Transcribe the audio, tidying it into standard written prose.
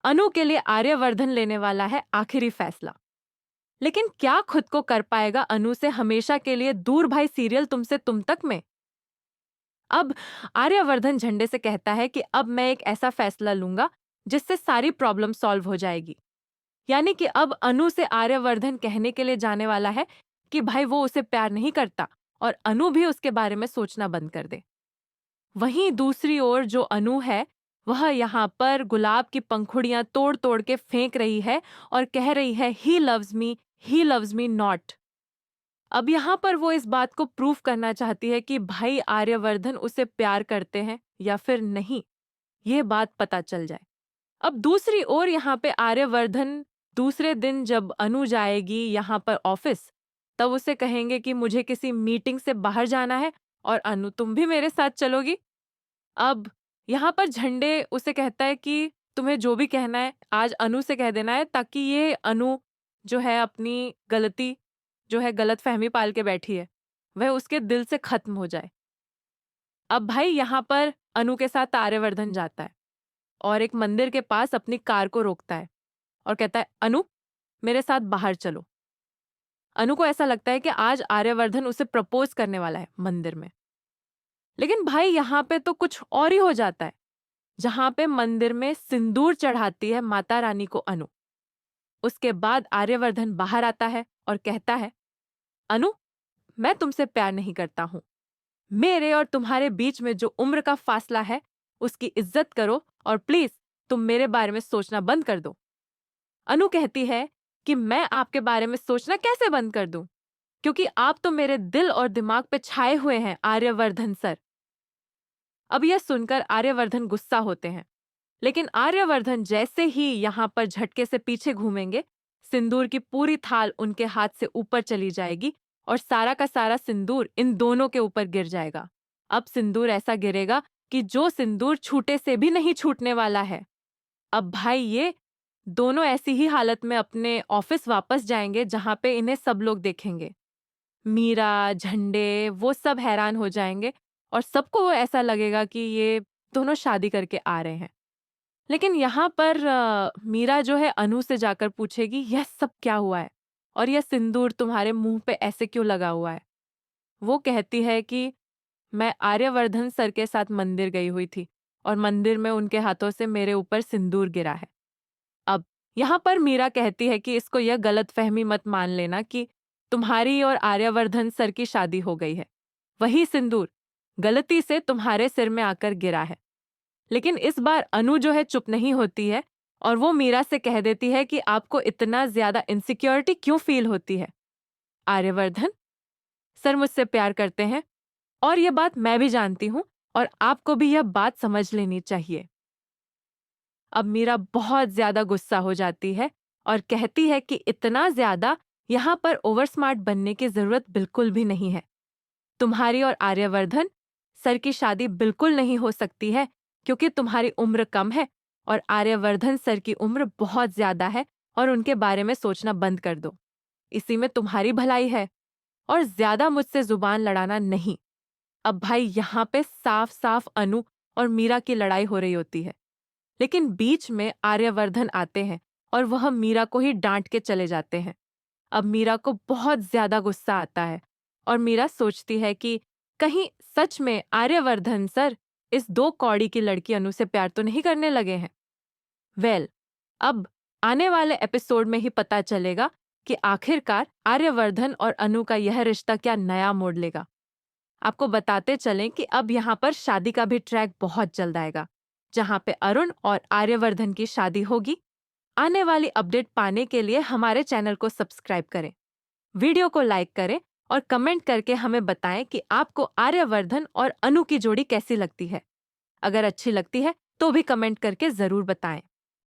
अनु के लिए आर्यवर्धन लेने वाला है आखिरी फैसला। लेकिन क्या खुद को कर पाएगा अनु से हमेशा के लिए दूर भाई सीरियल तुमसे तुम तक में। अब आर्यवर्धन झंडे से कहता है कि अब मैं एक ऐसा फैसला लूंगा जिससे सारी प्रॉब्लम सॉल्व हो जाएगी। यानी कि अब अनु से आर्यवर्धन कहने के लिए जाने वाला है कि भाई वो उसे प्यार नहीं करता और अनु भी उसके बारे में सोचना बंद कर दे। वहीं दूसरी ओर जो अनु है वह यहाँ पर गुलाब की पंखुड़ियां तोड़ तोड़ के फेंक रही है और कह रही है ही लव्स मी नॉट। अब यहाँ पर वो इस बात को प्रूव करना चाहती है कि भाई आर्यवर्धन उसे प्यार करते हैं या फिर नहीं, ये बात पता चल जाए। अब दूसरी ओर यहाँ पे आर्यवर्धन दूसरे दिन जब अनु जाएगी यहाँ पर ऑफिस, तब उसे कहेंगे कि मुझे किसी मीटिंग से बाहर जाना है और अनु तुम भी मेरे साथ चलोगी। अब यहाँ पर झंडे उसे कहता है कि तुम्हें जो भी कहना है आज अनु से कह देना है ताकि ये अनु जो है अपनी गलती जो है गलत फहमी पाल के बैठी है वह उसके दिल से खत्म हो जाए। अब भाई यहाँ पर अनु के साथ आर्यवर्धन जाता है और एक मंदिर के पास अपनी कार को रोकता है और कहता है अनु मेरे साथ बाहर चलो। अनु को ऐसा लगता है कि आज आर्यवर्धन उसे प्रपोज करने वाला है मंदिर में। लेकिन भाई यहाँ पे तो कुछ और ही हो जाता है। जहां पे मंदिर में सिंदूर चढ़ाती है माता रानी को अनु। उसके बाद आर्यवर्धन बाहर आता है और कहता है अनु मैं तुमसे प्यार नहीं करता हूं। मेरे और तुम्हारे बीच में जो उम्र का फासला है उसकी इज्जत करो और प्लीज तुम मेरे बारे में सोचना बंद कर दो। अनु कहती है कि मैं आपके बारे में सोचना कैसे बंद कर दूं, क्योंकि आप तो मेरे दिल और दिमाग पे छाए हुए हैं आर्यवर्धन सर। अब यह सुनकर आर्यवर्धन गुस्सा होते हैं, लेकिन आर्यवर्धन जैसे ही यहाँ पर झटके से पीछे घूमेंगे, सिंदूर की पूरी थाल उनके हाथ से ऊपर चली जाएगी और सारा का सारा सिंदूर इन दोनों के ऊपर गिर जाएगा। अब सिंदूर ऐसा गिरेगा कि जो सिंदूर छूटे से भी नहीं छूटने वाला है। अब भाई ये दोनों ऐसी ही हालत में अपने ऑफिस वापस जाएंगे जहां पे इन्हें सब लोग देखेंगे। मीरा, झंडे, वो सब हैरान हो जाएंगे और सबको ऐसा लगेगा कि ये दोनों शादी करके आ रहे हैं। लेकिन यहाँ पर मीरा जो है अनु से जाकर पूछेगी यह सब क्या हुआ है और यह सिंदूर तुम्हारे मुंह पे ऐसे क्यों लगा हुआ है। वो कहती है कि मैं आर्यवर्धन सर के साथ मंदिर गई हुई थी और मंदिर में उनके हाथों से मेरे ऊपर सिंदूर गिरा है। अब यहाँ पर मीरा कहती है कि इसको यह गलतफहमी मत मान लेना कि तुम्हारी और आर्यवर्धन सर की शादी हो गई है। वही सिंदूर गलती से तुम्हारे सिर में आकर गिरा है। लेकिन इस बार अनु जो है चुप नहीं होती है और वो मीरा से कह देती है कि आपको इतना ज्यादा इनसिक्योरिटी क्यों फील होती है। आर्यवर्धन सर मुझसे प्यार करते हैं और ये बात मैं भी जानती हूँ और आपको भी यह बात समझ लेनी चाहिए। अब मीरा बहुत ज्यादा गुस्सा हो जाती है और कहती है कि इतना ज्यादा यहाँ पर ओवर स्मार्ट बनने की जरूरत बिल्कुल भी नहीं है। तुम्हारी और आर्यवर्धन सर की शादी बिल्कुल नहीं हो सकती है क्योंकि तुम्हारी उम्र कम है और आर्यवर्धन सर की उम्र बहुत ज्यादा है और उनके बारे में सोचना बंद कर दो। इसी में तुम्हारी भलाई है और ज्यादा मुझसे जुबान लड़ाना नहीं। अब भाई यहाँ पे साफ साफ अनु और मीरा की लड़ाई हो रही होती है, लेकिन बीच में आर्यवर्धन आते हैं और वह मीरा को ही डांट के चले जाते हैं। अब मीरा को बहुत ज्यादा गुस्सा आता है और मीरा सोचती है कि कहीं सच में आर्यवर्धन सर इस 2 कौड़ी की लड़की अनु से प्यार तो नहीं करने लगे हैं। अब आने वाले एपिसोड में ही पता चलेगा कि आखिरकार आर्यवर्धन और अनु का यह रिश्ता क्या नया मोड़ लेगा। आपको बताते चलें कि अब यहाँ पर शादी का भी ट्रैक बहुत जल्द आएगा, जहाँ पे अरुण और आर्यवर्धन की शादी होगी। आने वाली अपडेट पाने के लिए हमारे चैनल को सब्सक्राइब करें, वीडियो को लाइक करें और कमेंट करके हमें बताएं कि आपको आर्यवर्धन और अनु की जोड़ी कैसी लगती है। अगर अच्छी लगती है तो भी कमेंट करके जरूर बताएं।